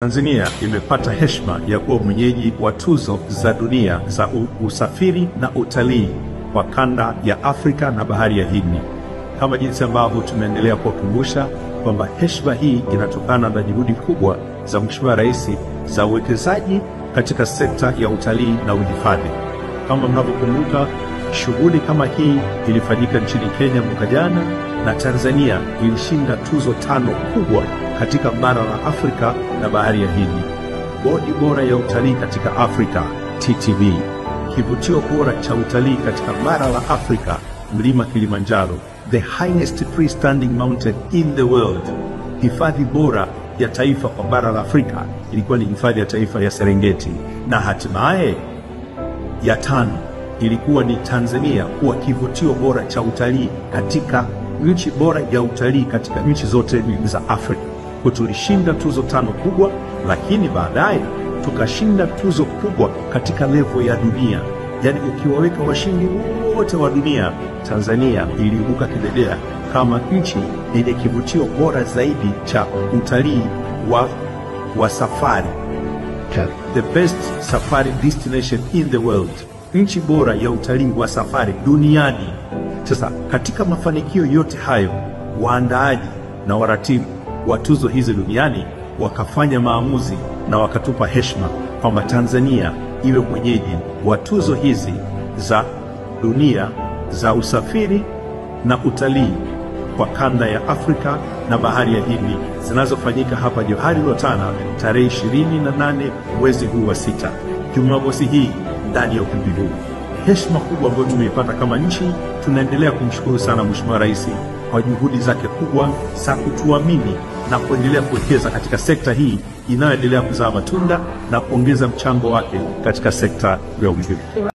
Tanzania imepata heshima ya kuwa mwenyeji wa tuzo za dunia za usafiri na utalii kwa kanda ya Afrika na bahari ya Hindi. Kama jinsi ambavyo tumeendelea kukumbusha kwamba heshima hii inatokana na juhudi kubwa za Mheshimiwa Rais za uwekezaji katika sekta ya utalii na uhifadhi. Kama mnavyokumbuka, shughuli kama hii ilifanyika nchini Kenya mwaka jana, na Tanzania ilishinda tuzo 5 kubwa katika bara la Afrika na bahari ya Hindi. Bodi bora ya utalii katika Afrika, TTV. Kivutio bora cha utalii katika bara la Afrika, mlima Kilimanjaro, the highest freestanding mountain in the world. Hifadhi bora ya taifa kwa bara la Afrika ilikuwa ni hifadhi ya taifa ya Serengeti, na hatimaye ya 5 ilikuwa ni Tanzania kuwa kivutio bora cha utalii katika nchi bora ya utalii katika nchi zote za Afrika. Tulishinda tuzo 5 kubwa, lakini baadaye tukashinda tuzo kubwa katika level ya dunia. Yaani ukiwaweka washindi wote wa dunia, Tanzania iliibuka kidedea kama nchi yenye kivutio bora zaidi cha utalii wa safari. The best safari destination in the world. Nchi bora ya utalii wa safari duniani. Sasa katika mafanikio yote hayo, waandaaji na waratibu wa tuzo hizi duniani wakafanya maamuzi na wakatupa heshima kwamba Tanzania iwe mwenyeji wa tuzo hizi za dunia za usafiri na utalii kwa kanda ya Afrika na bahari ya Hindi, zinazofanyika hapa Johari Lotana tarehe 28 mwezi huu wa 6, Jumamosi hii ndani ya ukumbi huu. Heshima kubwa ambayo tumeipata kama nchi. Tunaendelea kumshukuru sana Mheshimiwa Rais kwa juhudi zake kubwa za kutuamini na kuendelea kuwekeza katika sekta hii inayoendelea kuzaa matunda na kuongeza mchango wake katika sekta ya uchumi.